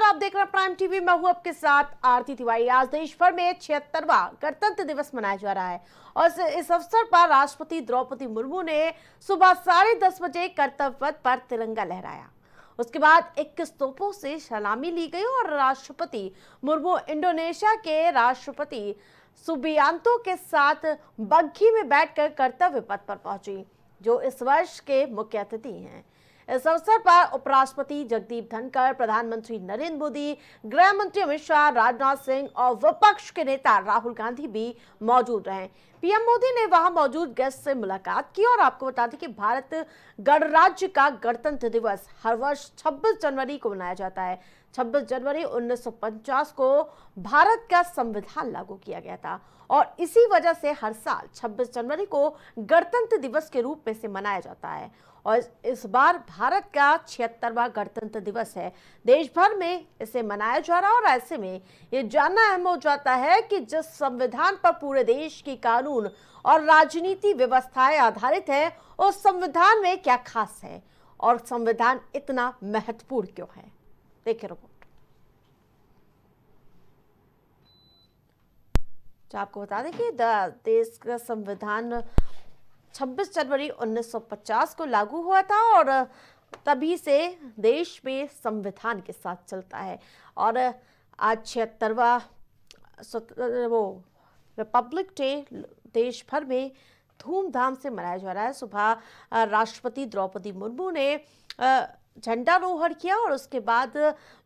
आप देख रहे हैं प्राइम टीवी। मैं हूं आपके साथ आरती तिवारी। आज देश भर में 76वां गणतंत्र दिवस मनाया जा रहा है और इस अवसर पर राष्ट्रपति द्रौपदी मुर्मू ने सुबह 10:30 बजे कर्तव्य पथ पर तिरंगा लहराया। उसके बाद 21 तोपों से सलामी ली गई और राष्ट्रपति मुर्मू इंडोनेशिया के राष्ट्रपति सुबियांतो के साथ बग्घी में बैठकर कर्तव्य पथ पर पहुंची, जो इस वर्ष के मुख्य अतिथि हैं। इस अवसर पर उपराष्ट्रपति जगदीप धनखड़, प्रधानमंत्री नरेंद्र मोदी, गृह मंत्री अमित शाह, राजनाथ सिंह और विपक्ष के नेता राहुल गांधी भी मौजूद रहे। पीएम मोदी ने वहां मौजूद गेस्ट से मुलाकात की और आपको बता दें कि भारत गणराज्य का गणतंत्र दिवस हर वर्ष 26 जनवरी को मनाया जाता है। 26 जनवरी 1950 को भारत का संविधान लागू किया गया था और इसी वजह से हर साल 26 जनवरी को गणतंत्र दिवस के रूप में से मनाया जाता है। और इस बार भारत का 76वां गणतंत्र दिवस है। देश भर में इसे मनाया जा रहा है और ऐसे में ये जानना अहम हो जाता है कि जिस संविधान पर पूरे देश की कानून और राजनीति व्यवस्थाएं आधारित है, उस संविधान में क्या खास है और संविधान इतना महत्वपूर्ण क्यों है। देखिए रिपोर्ट। तो आपको बता दें कि देश का संविधान 26 जनवरी 1950 को लागू हुआ था और तभी से देश में संविधान के साथ चलता है। और आज 76वां रिपब्लिक डे देश भर में धूमधाम से मनाया जा रहा है। सुबह राष्ट्रपति द्रौपदी मुर्मू ने झंडारोहण किया और उसके बाद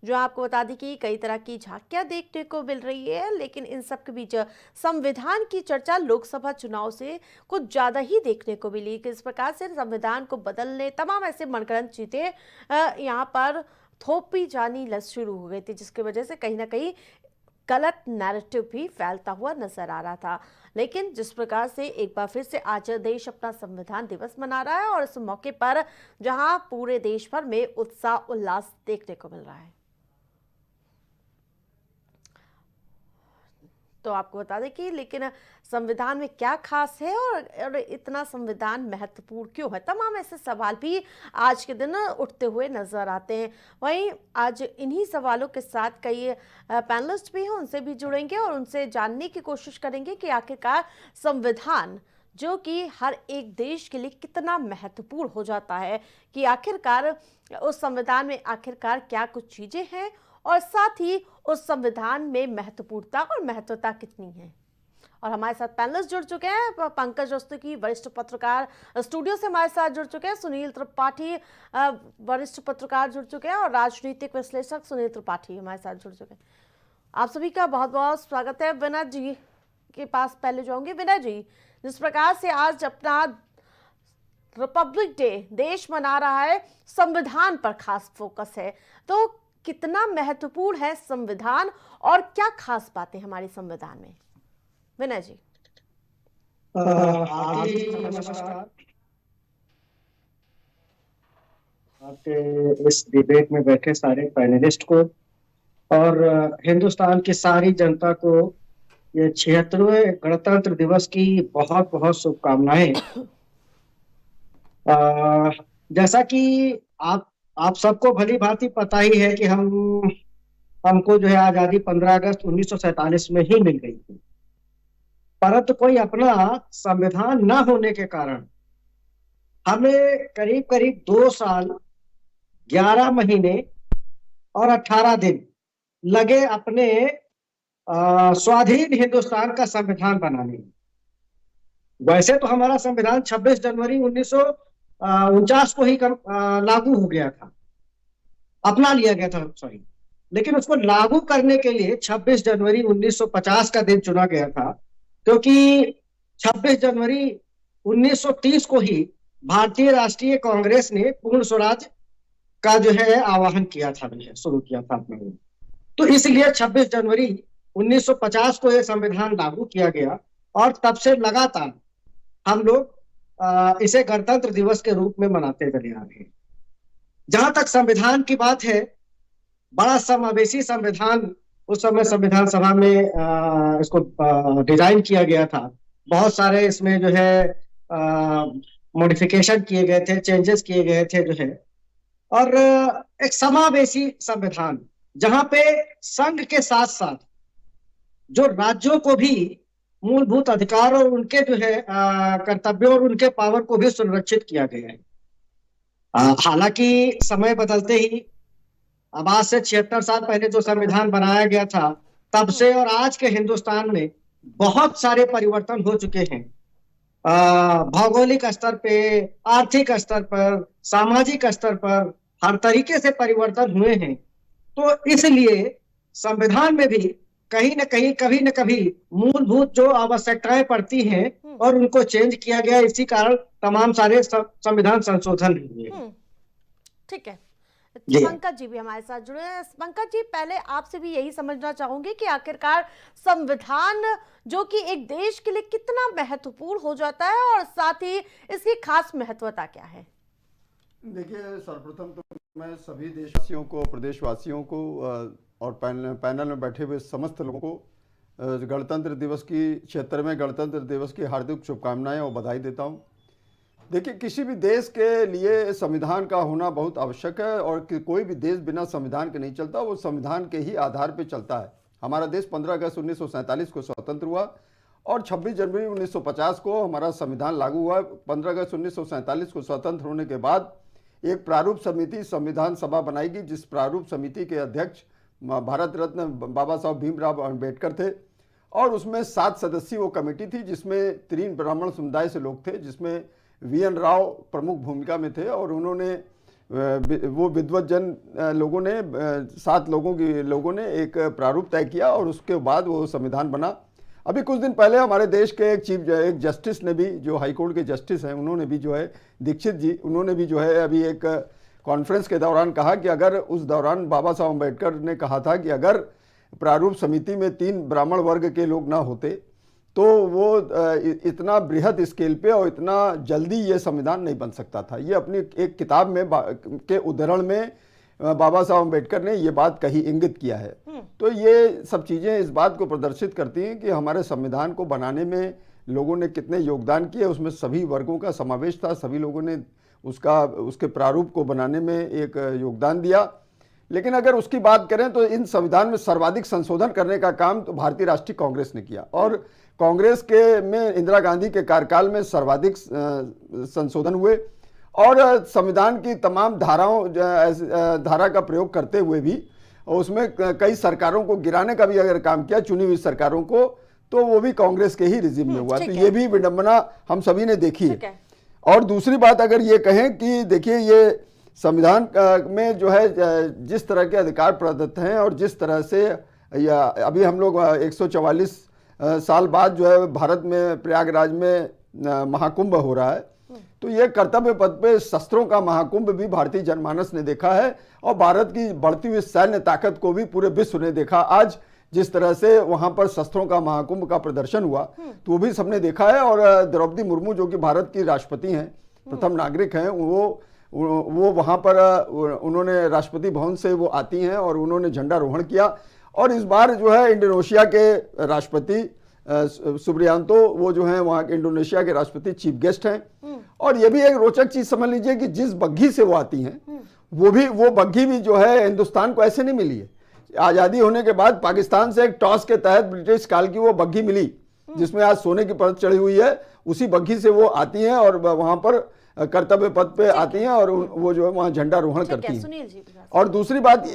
जो आपको बता दें कि कई तरह की झांकियां देखने को मिल रही है, लेकिन इन सब के बीच संविधान की चर्चा लोकसभा चुनाव से कुछ ज्यादा ही देखने को मिली। किस प्रकार से संविधान को बदलने तमाम ऐसे मनगढ़ंत चीजें यहाँ पर थोपी जानी शुरू हो गई थी, जिसकी वजह से कहीं ना कहीं गलत नैरेटिव भी फैलता हुआ नजर आ रहा था। लेकिन जिस प्रकार से एक बार फिर से आज देश अपना संविधान दिवस मना रहा है और इस मौके पर जहां पूरे देश भर में उत्साह उल्लास देखने को मिल रहा है, तो आपको बता दें कि लेकिन संविधान में क्या खास है और इतना संविधान महत्वपूर्ण क्यों है, तमाम ऐसे सवाल भी आज के दिन उठते हुए नजर आते हैं। वहीं आज इन्हीं सवालों के साथ कई पैनलिस्ट भी हैं, उनसे भी जुड़ेंगे और उनसे जानने की कोशिश करेंगे कि आखिरकार संविधान जो कि हर एक देश के लिए कितना महत्वपूर्ण हो जाता है, कि आखिरकार उस संविधान में आखिरकार क्या कुछ चीजें हैं और साथ ही उस संविधान में महत्वपूर्णता और महत्वता कितनी है। और हमारे साथ पैनलिस्ट जुड़ चुके हैं। पंकज रस्तोगी वरिष्ठ पत्रकार स्टूडियो से हमारे साथ जुड़ चुके हैं, सुनील त्रिपाठी वरिष्ठ पत्रकार जुड़ चुके हैं और राजनीतिक विश्लेषक सुनील त्रिपाठी हमारे साथ जुड़ चुके हैं। आप सभी का बहुत बहुत स्वागत है। विनय जी के पास पहले जाऊंगी। विनय जी, जिस प्रकार से आज अपना रिपब्लिक डे देश मना रहा है, संविधान पर खास फोकस है, तो कितना महत्वपूर्ण है संविधान और क्या खास बातें हमारे संविधान में? विनय जी। नमस्कार। आपके इस डिबेट में बैठे सारे पैनलिस्ट को और हिंदुस्तान की सारी जनता को ये 76वें गणतंत्र दिवस की बहुत बहुत शुभकामनाएं। जैसा कि आप सबको भली भांति पता ही है कि हमको जो है आजादी 15 अगस्त 1947 में ही मिल गई थी, परंतु कोई अपना संविधान न होने के कारण हमें करीब करीब 2 साल 11 महीने और 18 दिन लगे अपने स्वाधीन हिंदुस्तान का संविधान बनाने में। वैसे तो हमारा संविधान 26 जनवरी 1949 को ही लागू हो गया था, अपना लिया गया था, सॉरी, लेकिन उसको लागू करने के लिए 26 जनवरी 1950 का दिन चुना गया था, क्योंकि 26 जनवरी 1930 को ही भारतीय राष्ट्रीय कांग्रेस ने पूर्ण स्वराज का जो है आह्वान किया था, शुरू किया था अपने। तो इसलिए 26 जनवरी 1950 को यह संविधान लागू किया गया और तब से लगातार हम लोग इसे गणतंत्र दिवस के रूप में मनाते चले आ रहे हैं। जहां तक संविधान की बात है, बड़ा समावेशी संविधान उस समय संविधान सभा में इसको डिजाइन किया गया था। बहुत सारे इसमें जो है मॉडिफिकेशन किए गए थे, चेंजेस किए गए थे जो है, और एक समावेशी संविधान जहां पे संघ के साथ साथ जो राज्यों को भी मूलभूत अधिकार और उनके जो है कर्तव्यों और उनके पावर को भी संरक्षित किया गया है। हालांकि समय बदलते ही अब आज से 76 साल पहले जो संविधान बनाया गया था, तब से और आज के हिंदुस्तान में बहुत सारे परिवर्तन हो चुके हैं। भौगोलिक स्तर पे, आर्थिक स्तर पर, सामाजिक स्तर पर हर तरीके से परिवर्तन हुए हैं। तो इसलिए संविधान में भी कहीं न कहीं, कभी न कभी मूलभूत जो आवश्यकताएं पड़ती हैं और उनको चेंज किया गया। इसी कारण तमाम सारे संविधान संशोधन हुए। ठीक है, जी पंकज जी भी हमारे साथ जुड़े हैं। पंकज जी, पहले आपसे भी यही समझना चाहूंगी कि आखिरकार संविधान जो कि एक देश के लिए कितना महत्वपूर्ण हो जाता है और साथ ही इसकी खास महत्वता क्या है? देखिए, सर्वप्रथम तो मैं सभी देशवासियों को, प्रदेशवासियों को और पैनल में बैठे हुए समस्त लोगों को गणतंत्र दिवस की 76वें गणतंत्र दिवस की हार्दिक शुभकामनाएं और बधाई देता हूं। देखिए, किसी भी देश के लिए संविधान का होना बहुत आवश्यक है और कोई भी देश बिना संविधान के नहीं चलता, वो संविधान के ही आधार पर चलता है। हमारा देश 15 अगस्त 1947 को स्वतंत्र हुआ और 26 जनवरी 1950 को हमारा संविधान लागू हुआ। 15 अगस्त 1947 को स्वतंत्र होने के बाद एक प्रारूप समिति संविधान सभा बनाएगी, जिस प्रारूप समिति के अध्यक्ष भारत रत्न बाबा साहब भीमराव अम्बेडकर थे और उसमें 7 सदस्यीय वो कमेटी थी, जिसमें 3 ब्राह्मण समुदाय से लोग थे, जिसमें वीएन राव प्रमुख भूमिका में थे और उन्होंने वो विद्वत जन लोगों ने 7 लोगों ने एक प्रारूप तय किया और उसके बाद वो संविधान बना। अभी कुछ दिन पहले हमारे देश के एक जस्टिस ने भी, जो हाईकोर्ट के जस्टिस हैं, उन्होंने भी जो है दीक्षित जी, उन्होंने भी जो है अभी एक कॉन्फ्रेंस के दौरान कहा कि अगर उस दौरान बाबा साहब अम्बेडकर ने कहा था कि अगर प्रारूप समिति में 3 ब्राह्मण वर्ग के लोग ना होते तो वो इतना बृहद स्केल पे और इतना जल्दी ये संविधान नहीं बन सकता था। ये अपनी एक किताब में के उद्धरण में बाबा साहब अम्बेडकर ने ये बात कही, इंगित किया है। तो ये सब चीज़ें इस बात को प्रदर्शित करती हैं कि हमारे संविधान को बनाने में लोगों ने कितने योगदान किए। उसमें सभी वर्गों का समावेश था, सभी लोगों ने उसके प्रारूप को बनाने में एक योगदान दिया। लेकिन अगर उसकी बात करें तो इन संविधान में सर्वाधिक संशोधन करने का काम तो भारतीय राष्ट्रीय कांग्रेस ने किया और कांग्रेस के में इंदिरा गांधी के कार्यकाल में सर्वाधिक संशोधन हुए और संविधान की तमाम धारा का प्रयोग करते हुए भी उसमें कई सरकारों को गिराने का भी अगर काम किया, चुनी हुई सरकारों को, तो वो भी कांग्रेस के ही रिजिम में हुआ। तो ये भी विडंबना हम सभी ने देखी है। और दूसरी बात अगर ये कहें कि देखिए, ये संविधान में जो है जिस तरह के अधिकार प्रदत्त हैं और जिस तरह से अभी हम लोग 144 साल बाद जो है भारत में प्रयागराज में महाकुंभ हो रहा है, तो ये कर्तव्य पथ पे शस्त्रों का महाकुंभ भी भारतीय जनमानस ने देखा है और भारत की बढ़ती हुई सैन्य ताकत को भी पूरे विश्व ने देखा। आज जिस तरह से वहां पर शस्त्रों का महाकुंभ का प्रदर्शन हुआ तो वो भी सबने देखा है। और द्रौपदी मुर्मू जो कि भारत की राष्ट्रपति हैं, प्रथम नागरिक हैं, वो वहां पर उन्होंने राष्ट्रपति भवन से वो आती हैं और उन्होंने झंडारोहण किया। और इस बार जो है इंडोनेशिया के राष्ट्रपति सुब्रियांतो, वो जो है वहाँ इंडोनेशिया के राष्ट्रपति चीफ गेस्ट हैं। और ये भी एक रोचक चीज समझ लीजिए कि जिस बग्घी से वो आती हैं वो बग्घी भी जो है हिंदुस्तान को ऐसे नहीं मिली है। आजादी होने के बाद पाकिस्तान से एक टॉस के तहत ब्रिटिश काल की वो बग्घी मिली, जिसमें आज सोने की परत चढ़ी हुई है। उसी बग्घी से वो आती हैं और वहां पर कर्तव्य पथ पे आती हैं और वो जो है वहां झंडारोहण करती हैं। और दूसरी बात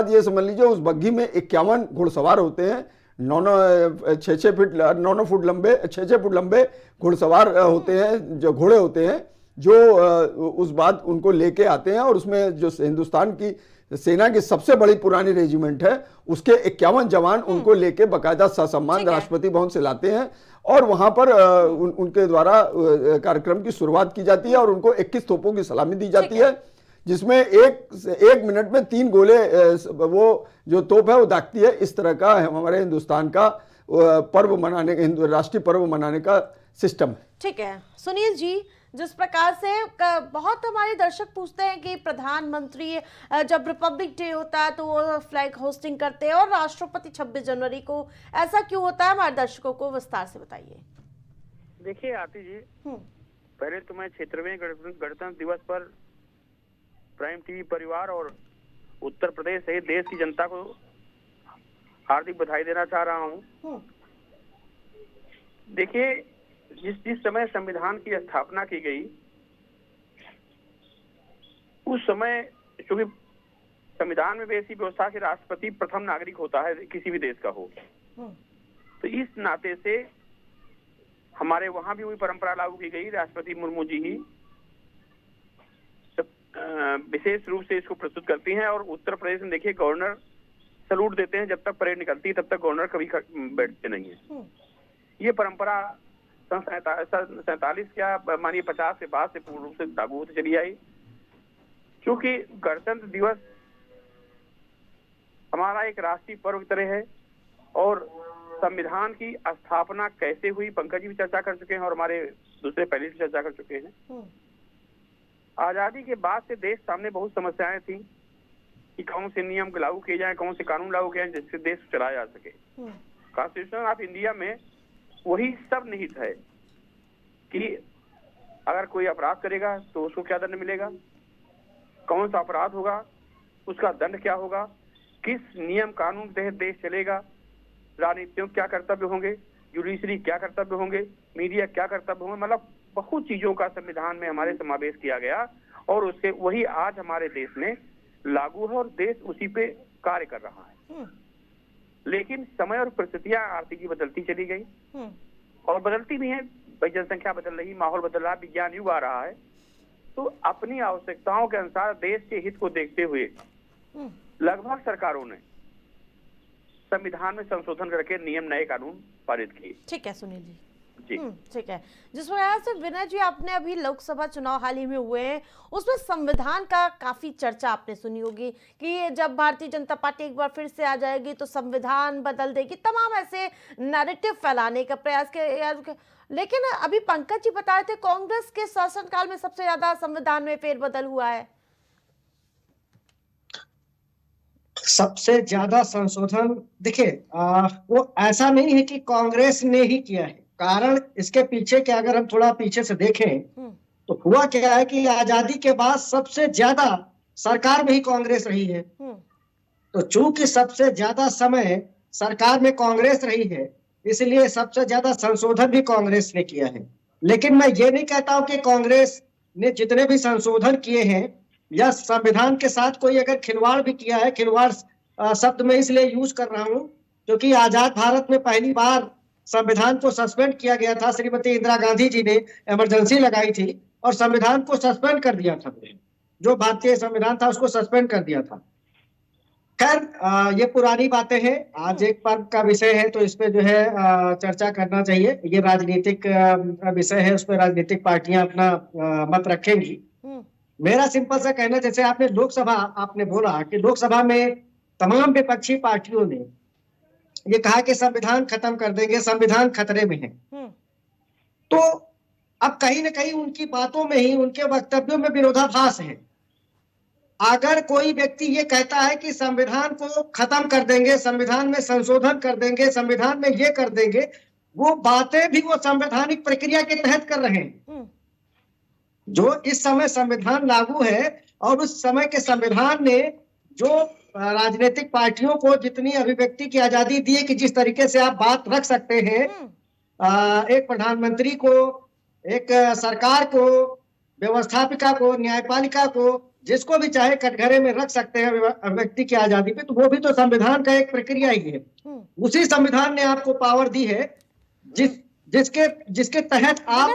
ये समझ लीजिए, उस बग्घी में 51 घुड़सवार होते हैं, 9 फुट लंबे घुड़सवार होते हैं, जो घोड़े होते हैं, जो उस बात उनको लेके आते हैं। और उसमें जो हिंदुस्तान की सेना की सबसे बड़ी पुरानी रेजिमेंट है, उसके 51 जवान उनको लेके बाकायदा ससम्मान राष्ट्रपति भवन से लाते हैं और वहां पर उनके द्वारा कार्यक्रम की शुरुआत की जाती है और उनको 21 तोपों की सलामी दी जाती है, जिसमें एक मिनट में 3 गोले वो जो तोप है वो दागती है। इस तरह का हमारे हिंदुस्तान का पर्व मनाने, राष्ट्रीय पर्व मनाने का सिस्टम है। ठीक है सुनील जी, जिस प्रकार से बहुत हमारे दर्शक पूछते हैं कि प्रधानमंत्री जब रिपब्लिक डे होता है तो वो फ्लैग होस्टिंग करते हैं और राष्ट्रपति 26 जनवरी को, ऐसा क्यों होता है? हमारे दर्शकों को विस्तार से बताइए। देखिए आरती जी, पहले तो मैं 76वें गणतंत्र दिवस पर प्राइम टीवी परिवार और उत्तर प्रदेश सहित देश की जनता को हार्दिक बधाई देना चाह रहा हूं। देखिए, जिस समय संविधान की स्थापना की गई, उस समय चूंकि संविधान में भी ऐसी व्यवस्था कि राष्ट्रपति प्रथम नागरिक होता है, किसी भी देश का हो, तो इस नाते से हमारे वहां भी वही परंपरा लागू की गई। राष्ट्रपति मुर्मू जी ही विशेष रूप से इसको प्रस्तुत करती हैं। और उत्तर प्रदेश में देखिए, गवर्नर सैल्यूट देते हैं, जब तक परेड निकलती है तब तक गवर्नर कभी बैठते नहीं है। ये परंपरा सन 47 क्या मानिए 50 के बाद से पूर्ण रूप से लागू होती चली आई। क्योंकि गणतंत्र दिवस हमारा एक राष्ट्रीय पर्व की तरह है, और संविधान की स्थापना कैसे हुई पंकज जी भी चर्चा कर चुके हैं और हमारे दूसरे पहले भी चर्चा कर चुके हैं। आजादी के बाद से देश सामने बहुत समस्याएं थी कि कौन से नियम लागू किए जाएं, कौन से कानून लागू किए जाएं जिससे देश चलाया जा सके। कॉन्स्टिट्यूशन ऑफ इंडिया में वही सब निहित है कि अगर कोई अपराध करेगा तो उसको क्या दंड मिलेगा, कौन सा अपराध होगा, उसका दंड क्या होगा, किस नियम कानून के तहत देश चलेगा, राजनीतियों क्या कर्तव्य होंगे, जुडिशरी क्या कर्तव्य होंगे, मीडिया क्या कर्तव्य होंगे। मतलब बहुत चीजों का संविधान में हमारे समावेश किया गया, और उससे वही आज हमारे देश में लागू है और देश उसी पे कार्य कर रहा है। लेकिन समय और परिस्थितियां आरती जी बदलती चली गई, और बदलती भी है भाई, जनसंख्या बदल रही, माहौल बदल रहा, विज्ञान युग आ रहा है। तो अपनी आवश्यकताओं के अनुसार देश के हित को देखते हुए लगभग सरकारों ने संविधान में संशोधन करके नियम, नए कानून पारित किए। ठीक है सुनील जी। जी ठीक है। जिस प्रकार से विनय जी, आपने अभी लोकसभा चुनाव हाल ही में हुए हैं, उसमें संविधान का काफी चर्चा आपने सुनी होगी कि जब भारतीय जनता पार्टी एक बार फिर से आ जाएगी तो संविधान बदल देगी, तमाम ऐसे नैरेटिव फैलाने का प्रयास किया। लेकिन अभी पंकज जी बता रहे थे कांग्रेस के शासनकाल में सबसे ज्यादा संविधान में फेरबदल हुआ है। सबसे ज्यादा संशोधन देखिए, वो ऐसा नहीं है कि कांग्रेस ने ही किया है। कारण इसके पीछे के अगर हम थोड़ा पीछे से देखें तो हुआ क्या है कि आजादी के बाद सबसे ज्यादा सरकार में ही कांग्रेस रही है। तो चूंकि सबसे ज्यादा समय सरकार में कांग्रेस रही है, इसलिए सबसे ज्यादा संशोधन भी कांग्रेस ने किया है। लेकिन मैं ये नहीं कहता हूं कि कांग्रेस ने जितने भी संशोधन किए हैं या संविधान के साथ कोई अगर खिलवाड़ भी किया है, खिलवाड़ शब्द में इसलिए यूज कर रहा हूं क्योंकि आजाद भारत में पहली बार संविधान को सस्पेंड किया गया था। श्रीमती इंदिरा गांधी जी ने इमरजेंसी लगाई थी और संविधान को सस्पेंड कर दिया था। जो भारतीय संविधान था उसको सस्पेंड कर दिया था। खैर, ये पुरानी बातें हैं। आज एक पर्व का विषय है तो इस पे जो है चर्चा करना चाहिए। ये राजनीतिक विषय है, उस पर राजनीतिक पार्टियां अपना मत रखेंगी। मेरा सिंपल सा कहना, जैसे आपने लोकसभा आपने बोला कि लोकसभा में तमाम विपक्षी पार्टियों ने ये कहा कि संविधान खत्म कर देंगे, संविधान खतरे में है। तो अब कहीं ना कहीं उनकी बातों में ही, उनके वक्तव्यों में विरोधाभास है। अगर कोई व्यक्ति ये कहता है कि संविधान को खत्म कर देंगे, संविधान में संशोधन कर देंगे, संविधान में ये कर देंगे, वो बातें भी वो संवैधानिक प्रक्रिया के तहत कर रहे हैं। जो इस समय संविधान लागू है और उस समय के संविधान ने जो राजनीतिक पार्टियों को जितनी अभिव्यक्ति की आजादी दी है कि जिस तरीके से आप बात रख सकते हैं, एक प्रधानमंत्री को, एक सरकार को, व्यवस्थापिका को, न्यायपालिका को, जिसको भी चाहे कटघरे में रख सकते हैं अभिव्यक्ति की आजादी पे, तो वो भी तो संविधान का एक प्रक्रिया ही है। उसी संविधान ने आपको पावर दी है जिसके तहत आप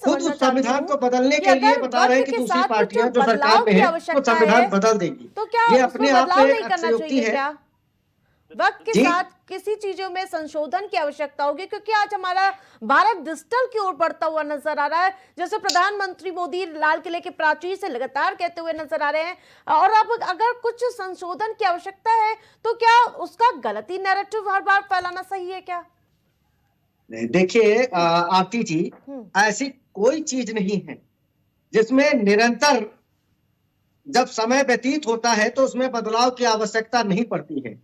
खुद उस संविधान को बदलने के लिए बता रहे हैं कि दूसरी पार्टियां जो सरकार में है वो संविधान बदल देगी। तो क्या ये अपने आप में एक अतिशयोक्ति है। क्या वक्त के साथ किसी चीजों में संशोधन की आवश्यकता होगी? क्योंकि आज हमारा भारत डिजिटल की ओर बढ़ता हुआ नजर आ रहा है, जैसे प्रधानमंत्री मोदी लाल किले के प्राचीर से लगातार कहते हुए नजर आ रहे हैं। और अब अगर कुछ संशोधन की आवश्यकता है तो क्या उसका गलती नैरेटिव हर बार फैलाना सही है क्या? देखिए आरती जी, ऐसी कोई चीज नहीं है जिसमें निरंतर जब समय व्यतीत होता है तो उसमें बदलाव की आवश्यकता नहीं पड़ती है।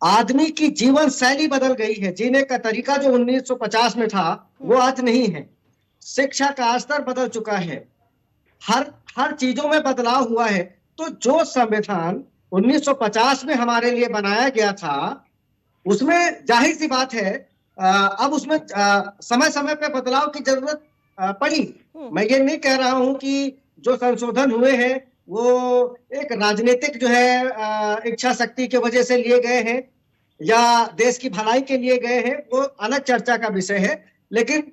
आदमी की जीवन शैली बदल गई है, जीने का तरीका जो 1950 में था वो आज नहीं है। शिक्षा का स्तर बदल चुका है, हर चीजों में बदलाव हुआ है। तो जो संविधान 1950 में हमारे लिए बनाया गया था, उसमें जाहिर सी बात है अब उसमें समय समय पे बदलाव की जरूरत पड़ी। मैं ये नहीं कह रहा हूं कि जो संशोधन हुए हैं वो एक राजनीतिक जो है इच्छा शक्ति की वजह से लिए गए हैं या देश की भलाई के लिए गए हैं, वो अलग चर्चा का विषय है। लेकिन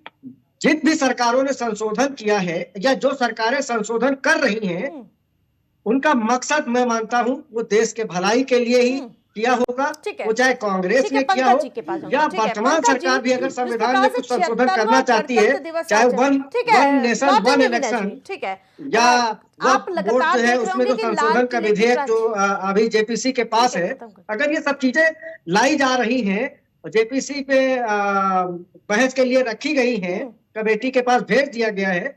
जिन भी सरकारों ने संशोधन किया है या जो सरकारें संशोधन कर रही हैं, उनका मकसद मैं मानता हूं वो देश के भलाई के लिए ही किया होगा। ठीक है, वो चाहे कांग्रेस ठीक है, ने किया पंकज हो जी के पास जाऊंगा। या ठीक है, वर्तमान पंकज सरकार भी जी, अगर जिस संविधान प्रकार में से कुछ संशोधन 76वां करना चाहती है, गणतंत्र दिवस चाहे आज वन ठीक वन है, नेशन वन लौटेंगे विनय इलेक्शन जी, ठीक है। या आप वक्फ बोर्ड लगातार जो है देख रहे उसमें होंगे जो कि लाल संशोधन का किले की विधेयक जो अभी जेपीसी के पास ठीक है, है, खत्म कर। अगर ये सब चीजें लाई जा रही हैं और जेपीसी पे बहस के लिए रखी गई हैं, कमेटी के पास भेज दिया गया है,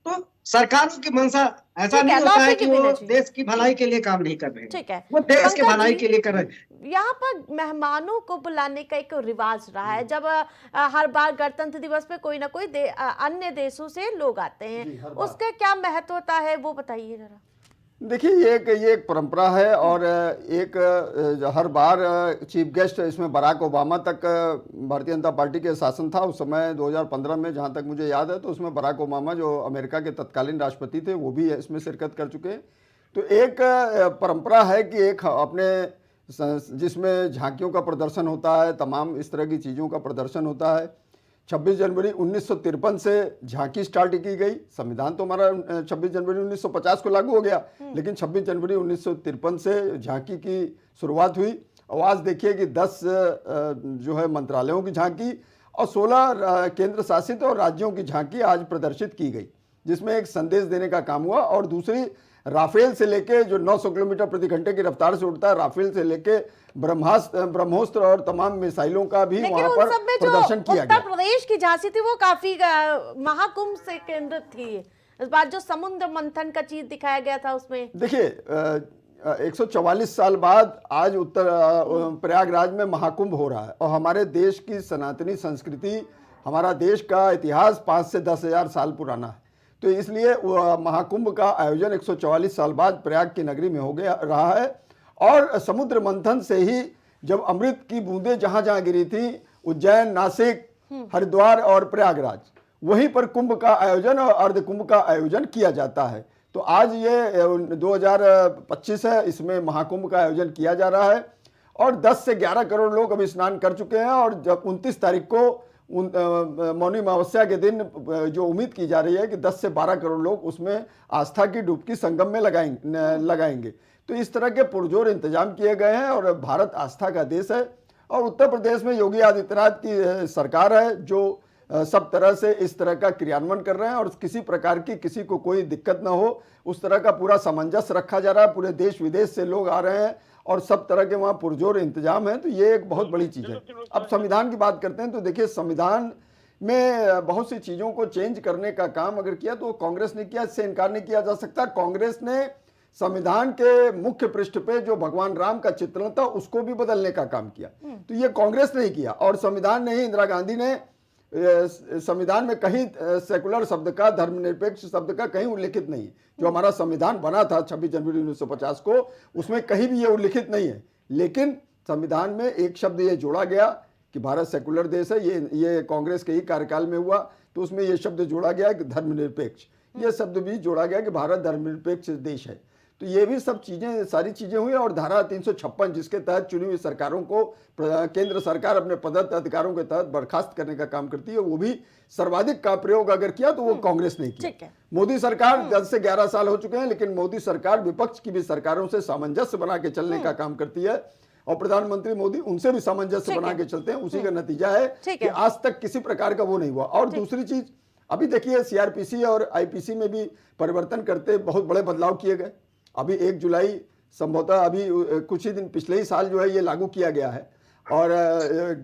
तो सरकार की मंशा ऐसा ठीक नहीं है, होता है लौटेंगे कि वो विनय जी। देश की भलाई के लिए काम नहीं कर रहे हैं, ठीक है, वो देश के पंकज भलाई जी, के लिए कर रहे हैं। यहाँ पर मेहमानों को बुलाने का एक रिवाज रहा है। जब हर बार गणतंत्र दिवस पे कोई ना कोई अन्य देशों से लोग आते जी, हैं, हर बार। उसका क्या महत्वता है वो बताइए जरा। देखिए ये एक परंपरा है और एक हर बार चीफ गेस्ट इसमें बराक ओबामा तक भारतीय जनता पार्टी के शासन था उस समय 2015 में, जहां तक मुझे याद है, तो उसमें बराक ओबामा जो अमेरिका के तत्कालीन राष्ट्रपति थे वो भी इसमें शिरकत कर चुके हैं। तो एक परंपरा है कि एक अपने जिसमें झांकियों का प्रदर्शन होता है, तमाम इस तरह की चीज़ों का प्रदर्शन होता है। 26 जनवरी 1953 से झांकी स्टार्ट की गई। संविधान तो हमारा 26 जनवरी 1950 को लागू हो गया, लेकिन 26 जनवरी 1953 से झांकी की शुरुआत हुई। और आज देखिए कि 10 जो है मंत्रालयों की झांकी और 16 केंद्र शासित और राज्यों की झांकी आज प्रदर्शित की गई, जिसमें एक संदेश देने का काम हुआ। और दूसरी, राफेल से लेके जो 900 किलोमीटर प्रति घंटे की रफ्तार से उड़ता है, राफेल से लेके ब्रह्मोस्त्र और तमाम मिसाइलों का भी लेकिन वहां उन पर सब में जो प्रदर्शन किया गया। उत्तर प्रदेश की झांसी थी वो काफी महाकुंभ से केंद्रित थी। इस बार जो समुद्र मंथन का चीज दिखाया गया था उसमें देखिए 144 साल बाद आज उत्तर प्रयागराज में महाकुंभ हो रहा है और हमारे देश की सनातनी संस्कृति, हमारा देश का इतिहास 5 से 10 हजार साल पुराना है। तो इसलिए महाकुंभ का आयोजन 144 साल बाद प्रयाग की नगरी में हो गया रहा है। और समुद्र मंथन से ही जब अमृत की बूंदें जहां जहां गिरी थी, उज्जैन, नासिक, हरिद्वार और प्रयागराज, वहीं पर कुंभ का आयोजन और अर्ध कुंभ का आयोजन किया जाता है। तो आज ये 2025 है, इसमें महाकुंभ का आयोजन किया जा रहा है और 10 से 11 करोड़ लोग अभी स्नान कर चुके हैं। और जब 29 तारीख को मौनी अमावस्या के दिन जो उम्मीद की जा रही है कि 10 से 12 करोड़ लोग उसमें आस्था की डुबकी संगम में लगाएंगे। तो इस तरह के पुरजोर इंतजाम किए गए हैं और भारत आस्था का देश है। और उत्तर प्रदेश में योगी आदित्यनाथ की सरकार है जो सब तरह से इस तरह का क्रियान्वयन कर रहे हैं और किसी प्रकार की किसी को कोई दिक्कत ना हो, उस तरह का पूरा सामंजस्य रखा जा रहा है। पूरे देश विदेश से लोग आ रहे हैं और सब तरह के वहाँ पुरजोर इंतजाम है। तो ये एक बहुत बड़ी चीज़ है। अब संविधान की बात करते हैं तो देखिए, संविधान में बहुत सी चीज़ों को चेंज करने का काम अगर किया तो कांग्रेस ने किया, इससे इनकार नहीं किया जा सकता। कांग्रेस ने संविधान के मुख्य पृष्ठ पे जो भगवान राम का चित्रण था उसको भी बदलने का काम किया, तो ये कांग्रेस ने ही किया। और संविधान ने ही, इंदिरा गांधी ने संविधान में कहीं सेकुलर शब्द का, धर्मनिरपेक्ष शब्द का कहीं उल्लिखित नहीं है। जो हमारा संविधान बना था 26 जनवरी 1950 को, उसमें कहीं भी ये उल्लिखित नहीं है। लेकिन संविधान में एक शब्द ये जोड़ा गया कि भारत सेकुलर देश है। ये कांग्रेस के ही कार्यकाल में हुआ, तो उसमें ये शब्द जोड़ा गया कि धर्मनिरपेक्ष, ये शब्द भी जोड़ा गया कि भारत धर्मनिरपेक्ष देश है। तो ये भी सब चीजें, सारी चीजें हुई। और धारा 356 जिसके तहत चुनी हुई सरकारों को केंद्र सरकार अपने पदस्थ अधिकारों के तहत बर्खास्त करने का काम करती है, वो भी सर्वाधिक का प्रयोग अगर किया तो वो कांग्रेस ने किया। मोदी सरकार 10 से 11 साल हो चुके हैं, लेकिन मोदी सरकार विपक्ष की भी सरकारों से सामंजस्य बना के चलने का काम करती है और प्रधानमंत्री मोदी उनसे भी सामंजस्य बना के चलते हैं। उसी का नतीजा है कि आज तक किसी प्रकार का वो नहीं हुआ। और दूसरी चीज, अभी देखिए सीआरपीसी और आईपीसी में भी परिवर्तन करते बहुत बड़े बदलाव किए गए। अभी 1 जुलाई संभवतः अभी कुछ ही दिन पिछले ही साल जो है ये लागू किया गया है और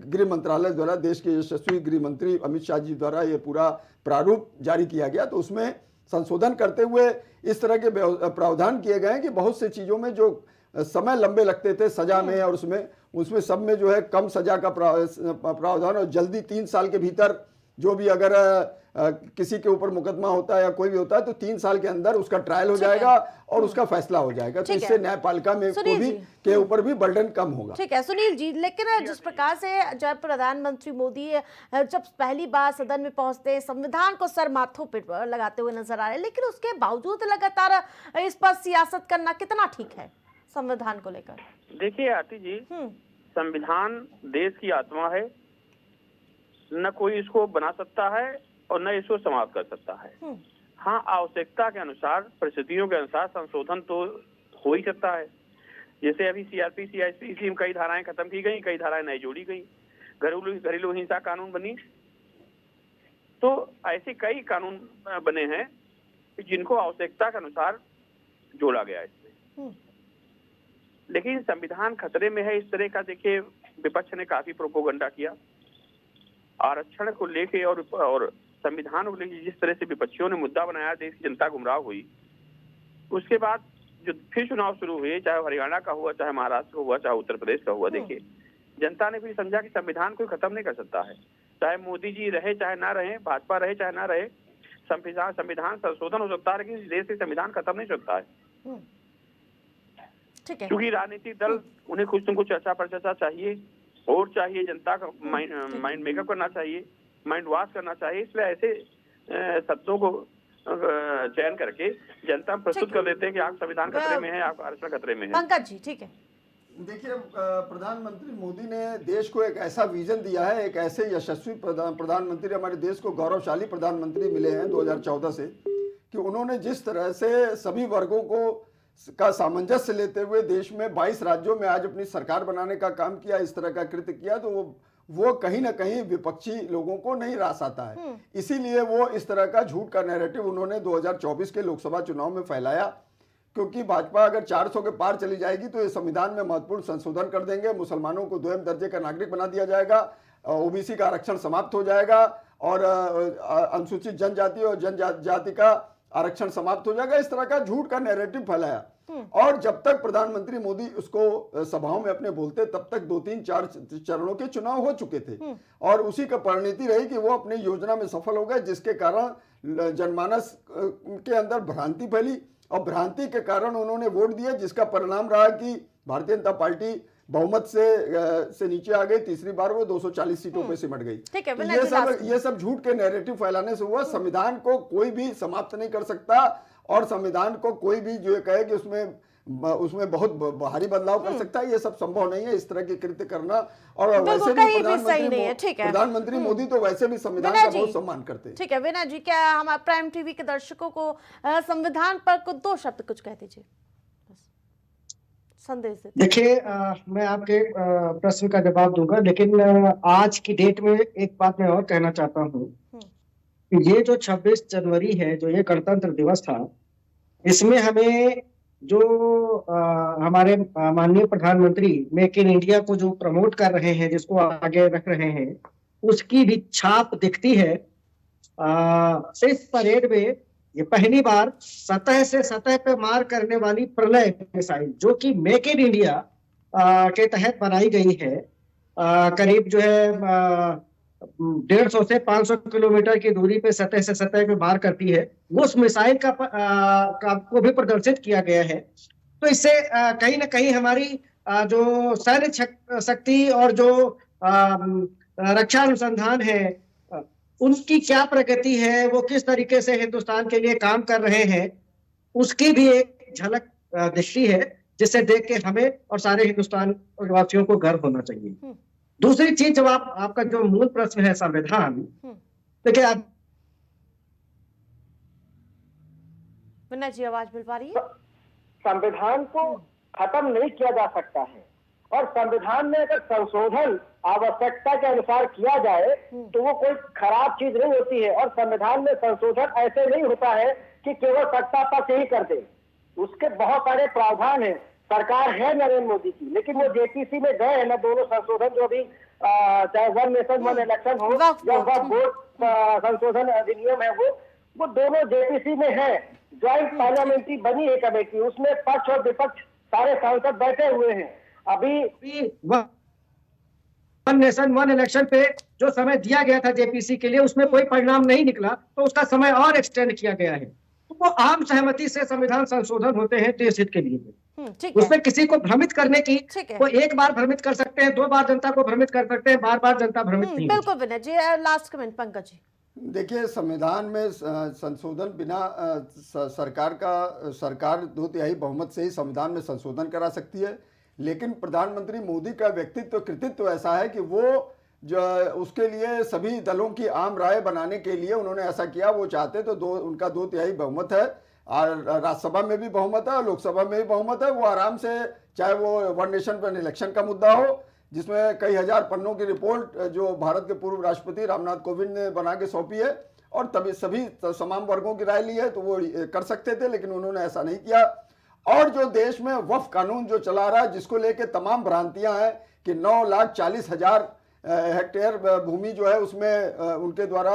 गृह मंत्रालय द्वारा, देश के यशस्वी गृह मंत्री अमित शाह जी द्वारा ये पूरा प्रारूप जारी किया गया। तो उसमें संशोधन करते हुए इस तरह के प्रावधान किए गए हैं कि बहुत से चीज़ों में जो समय लंबे लगते थे सजा में और उसमें सब में जो है कम सजा का प्रावधान और जल्दी 3 साल के भीतर जो भी अगर किसी के ऊपर मुकदमा होता है या कोई भी होता है तो 3 साल के अंदर उसका ट्रायल हो जाएगा और उसका फैसला हो जाएगा। तो इससे न्यायपालिका में को भी के ऊपर भी बर्डन कम होगा। ठीक है सुनील जी, लेकिन जिस प्रकार से जब प्रधानमंत्री मोदी जब पहली बार सदन में पहुंचते हैं, संविधान को सर माथों पर लगाते हुए नजर आ रहे हैं, लेकिन उसके बावजूद लगातार इस पर सियासत करना कितना ठीक है संविधान को लेकर? देखिए आरती जी, संविधान देश की आत्मा है, न कोई इसको बना सकता है और न इसको समाप्त कर सकता है। हाँ, आवश्यकता के अनुसार, परिस्थितियों के अनुसार संशोधन तो हो ही सकता है। जैसे अभी सीआरपीसी में कई धाराएं खत्म की गई, कई धाराएं नई जोड़ी गई, घरेलू हिंसा कानून बनी, तो ऐसे कई कानून बने हैं जिनको आवश्यकता के अनुसार जोड़ा गया है इसमें। लेकिन संविधान खतरे में है इस तरह का, देखिए विपक्ष ने काफी प्रोपोगंडा किया आरक्षण को लेके और संविधान को लेकर जिस तरह से विपक्षियों ने मुद्दा बनाया, देश की जनता गुमराह हुई। उसके बाद जो फिर चुनाव शुरू हुए, चाहे हरियाणा का हुआ, चाहे महाराष्ट्र का हुआ, चाहे उत्तर प्रदेश का हुआ, देखिए जनता ने भी समझा कि संविधान कोई खत्म नहीं कर सकता है, चाहे मोदी जी रहे चाहे ना रहे, भाजपा रहे चाहे ना रहे, संविधान संशोधन हो सकता है लेकिन देश से संविधान खत्म नहीं सकता है। ठीक है, क्योंकि राजनीतिक दल उन्हें कुछ न कुछ चर्चा पर चर्चा चाहिए और चाहिए, जनता का माइंड मेकअप करना चाहिए, माइंड वॉश करना चाहिए, इसलिए ऐसे शब्दों को चयन करके जनता प्रस्तुत कर देते हैं कि आप संविधान खतरे में है, आप आरक्षण खतरे में है। पंकज जी, ठीक है, देखिए प्रधानमंत्री मोदी ने देश को एक ऐसा विजन दिया है, एक ऐसे यशस्वी प्रधानमंत्री हमारे देश को गौरवशाली प्रधानमंत्री मिले हैं 2014 से, कि उन्होंने जिस तरह से सभी वर्गों का सामंजस्य लेते हुए देश में 22 राज्यों में आज अपनी सरकार बनाने का काम किया, इस तरह का कृत्य किया, तो वो कहीं ना कहीं विपक्षी लोगों को नहीं रास आता है। इसीलिए वो इस तरह का झूठ का नैरेटिव उन्होंने 2024 के लोकसभा चुनाव में फैलाया, क्योंकि भाजपा अगर 400 के पार चली जाएगी तो ये संविधान में महत्वपूर्ण संशोधन कर देंगे, मुसलमानों को 2म दर्जे का नागरिक बना दिया जाएगा, ओबीसी का आरक्षण समाप्त हो जाएगा और अनुसूचित जनजाति और जनजाति का आरक्षण समाप्त हो जाएगा। इस तरह का झूठ का नैरेटिव फैलाया और जब तक प्रधानमंत्री मोदी उसको सभाओं में अपने बोलते तब तक 2-3-4 चरणों के चुनाव हो चुके थे और उसी का परिणति रही कि वो अपनी योजना में सफल हो गए, जिसके कारण जनमानस के अंदर भ्रांति फैली और भ्रांति के कारण उन्होंने वोट दिया, जिसका परिणाम रहा कि भारतीय जनता पार्टी बहुमत से नीचे आ गई, तीसरी बार वो 240 सीटों पे सिमट गई। तो ये सब झूठ के नैरेटिव फैलाने से हुआ। संविधान को कोई भी समाप्त नहीं कर सकता और संविधान को कोई भी जो कहे कि उसमें बहुत भारी बदलाव कर सकता है, ये सब संभव नहीं है इस तरह के कृत्य करना। और वैसे भी प्रधानमंत्री मोदी तो वैसे भी संविधान का बहुत सम्मान करते हैं। ठीक है विनय जी, क्या हम प्राइम टीवी के दर्शकों को संविधान पर कुछ 2 शब्द कुछ कह दीजिए, संदेश देते। देखिए मैं आपके प्रश्न का जवाब दूंगा, लेकिन आज की डेट में एक बात मैं और कहना चाहता हूँ कि ये जो 26 जनवरी है, जो ये गणतंत्र दिवस था, इसमें हमें जो हमारे माननीय प्रधानमंत्री मेक इन इंडिया को जो प्रमोट कर रहे हैं, जिसको आगे रख रहे हैं, उसकी भी छाप दिखती है। इस परेड में ये पहली बार सतह से सतह पे मार करने वाली प्रलय मिसाइल, जो कि मेक इन इंडिया के तहत बनाई गई है, करीब जो है 150 से 500 किलोमीटर की दूरी पे सतह से सतह पे मार करती है, वो उस मिसाइल को भी प्रदर्शित किया गया है। तो इससे कहीं ना कहीं हमारी जो सैन्य शक्ति और जो रक्षा अनुसंधान है, उनकी क्या प्रगति है, वो किस तरीके से हिंदुस्तान के लिए काम कर रहे हैं, उसकी भी एक झलक दिखती है, जिससे देख के हमें और सारे हिंदुस्तान वासियों को गर्व होना चाहिए। दूसरी चीज, जब आपका जो मूल प्रश्न है संविधान, देखिए आप विनय जी आवाज मिल पा रही है? संविधान को खत्म नहीं किया जा सकता है और संविधान में अगर संशोधन आवश्यकता के अनुसार किया जाए तो वो कोई खराब चीज नहीं होती है। और संविधान में संशोधन ऐसे नहीं होता है कि केवल सत्ता पक्ष ही कर दे, उसके बहुत सारे प्रावधान हैं। सरकार है नरेंद्र मोदी की, लेकिन वो जेपीसी में गए हैं ना, दोनों संशोधन जो भी चाहे वन नेशन वन इलेक्शन हो या वक्फ बोर्ड संशोधन अधिनियम है, वो दोनों जेपीसी में है। ज्वाइंट पार्लियामेंट्री बनी है कमेटी, उसमें पक्ष और विपक्ष सारे सांसद बैठे हुए हैं। अभी वन नेशन वन इलेक्शन पे जो समय दिया गया था जेपीसी के लिए, उसमें कोई परिणाम नहीं निकला, तो उसका समय और एक्सटेंड किया गया है। तो वो आम सहमति से संविधान संशोधन होते हैं देश हित के लिए। ठीक है। उसमें किसी को भ्रमित करने की, ठीक है। वो एक बार भ्रमित कर सकते हैं, 2 बार जनता को भ्रमित कर सकते हैं, बार-बार जनता भ्रमित नहीं होती। बिल्कुल विनय जी, लास्ट कमेंट पंकज जी। देखिए, संविधान में संशोधन बिना सरकार 2/3 बहुमत से ही संविधान में संशोधन करा सकती है, लेकिन प्रधानमंत्री मोदी का व्यक्तित्व कृतित्व ऐसा है कि वो जो उसके लिए सभी दलों की आम राय बनाने के लिए उन्होंने ऐसा किया। वो चाहते तो उनका 2/3 बहुमत है, और राज्यसभा में भी बहुमत है और लोकसभा में भी बहुमत है। वो आराम से, चाहे वो वन नेशन वन इलेक्शन का मुद्दा हो, जिसमें कई हजार पन्नों की रिपोर्ट जो भारत के पूर्व राष्ट्रपति रामनाथ कोविंद ने बना के सौंपी है, और तभी सभी तमाम वर्गों की राय ली है, तो वो कर सकते थे, लेकिन उन्होंने ऐसा नहीं किया। और जो देश में वक्फ कानून जो चला रहा है, जिसको लेके तमाम भ्रांतियां हैं कि 9,40,000 हेक्टेयर भूमि जो है उसमें उनके द्वारा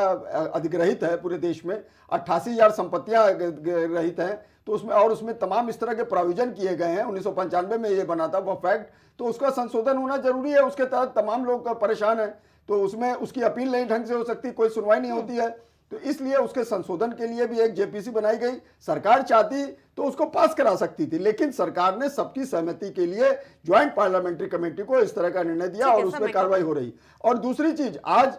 अधिग्रहित है, पूरे देश में 88,000 संपत्तियां रहित हैं, तो उसमें तमाम इस तरह के प्रोविजन किए गए हैं। 1995 में ये बना था वो फैक्ट, तो उसका संशोधन होना जरूरी है। उसके तहत तमाम लोग परेशान हैं, तो उसमें उसकी अपील नहीं ढंग से हो सकती, कोई सुनवाई नहीं होती है, तो इसलिए उसके संशोधन के लिए भी एक जेपीसी बनाई गई। सरकार चाहती तो उसको पास करा सकती थी, लेकिन सरकार ने सबकी सहमति के लिए ज्वाइंट पार्लियामेंट्री कमेटी को इस तरह का निर्णय दिया और उसमें कार्रवाई हो रही। और दूसरी चीज, आज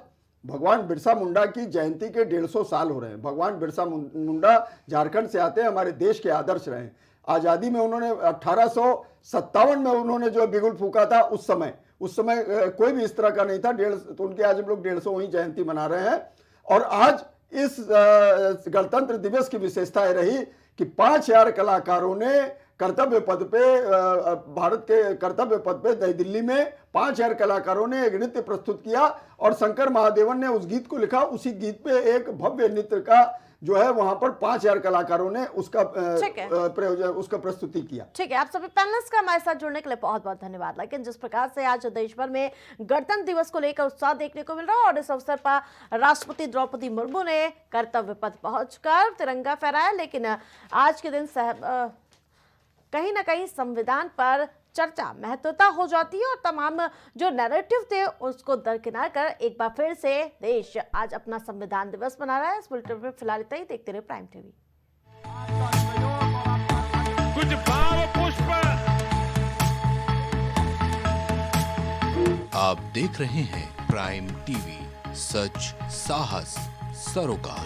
भगवान बिरसा मुंडा की जयंती के 150 साल हो रहे हैं। भगवान बिरसा मुंडा झारखंड से आते हैं, हमारे देश के आदर्श रहे। आजादी में उन्होंने 1857 में उन्होंने जो बिगुल फूका था, उस समय कोई भी इस तरह का नहीं था। तो उनके आज हम लोग 150वीं जयंती मना रहे हैं। और आज इस गणतंत्र दिवस की विशेषता रही कि 5000 कलाकारों ने कर्तव्य पद पे, भारत के कर्तव्य पद पे नई दिल्ली में 5000 कलाकारों ने एक नृत्य प्रस्तुत किया, और शंकर महादेवन ने उस गीत को लिखा। उसी गीत पे एक भव्य नृत्य का जो है वहां पर 5000 कलाकारों ने उसका प्रस्तुति किया। ठीक है, आप सभी पैनलिस्ट का हमारे साथ जुड़ने के लिए बहुत बहुत धन्यवाद। लेकिन जिस प्रकार से आज देश भर में गणतंत्र दिवस को लेकर उत्साह देखने को मिल रहा है, और इस अवसर पर राष्ट्रपति द्रौपदी मुर्मू ने कर्तव्य पथ पहुंचकर तिरंगा फहराया, लेकिन आज के दिन कहीं ना कहीं संविधान पर चर्चा महत्वता हो जाती है, और तमाम जो नैरेटिव थे उसको दरकिनार कर एक बार फिर से देश आज अपना संविधान दिवस मना रहा है। इस बुलेटिन में फिलहाल इतना ही। देखते रहे प्राइम टीवी। कुछ भाव पुष्प। आप देख रहे हैं प्राइम टीवी, सच साहस सरोकार।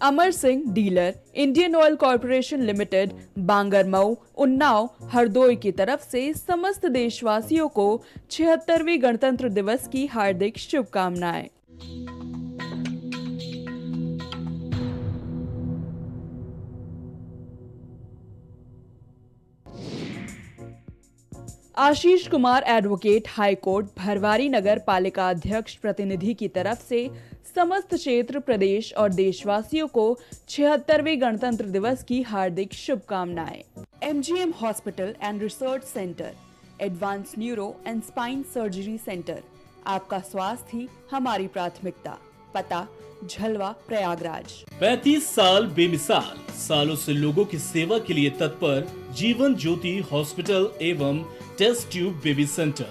Amar Singh dealer, Indian Oil Corporation limited, Bangarmau, Unnao, Hardoi की तरफ से समस्त देशवासियों को 76वें गणतंत्र दिवस की हार्दिक शुभकामनाएं। Ashish Kumar advocate, high court, Bharwari नगर पालिका अध्यक्ष प्रतिनिधि की तरफ से समस्त क्षेत्र, प्रदेश और देशवासियों को 76वें गणतंत्र दिवस की हार्दिक शुभकामनाएं। MGM hospital and research centre, advance neuro and spine surgery centre, आपका स्वास्थ्य ही हमारी प्राथमिकता। पता झलवा, प्रयागराज। 35 साल बेमिसाल, सालों से लोगों की सेवा के लिए तत्पर जीवन ज्योति हॉस्पिटल एवं टेस्ट ट्यूब बेबी सेंटर।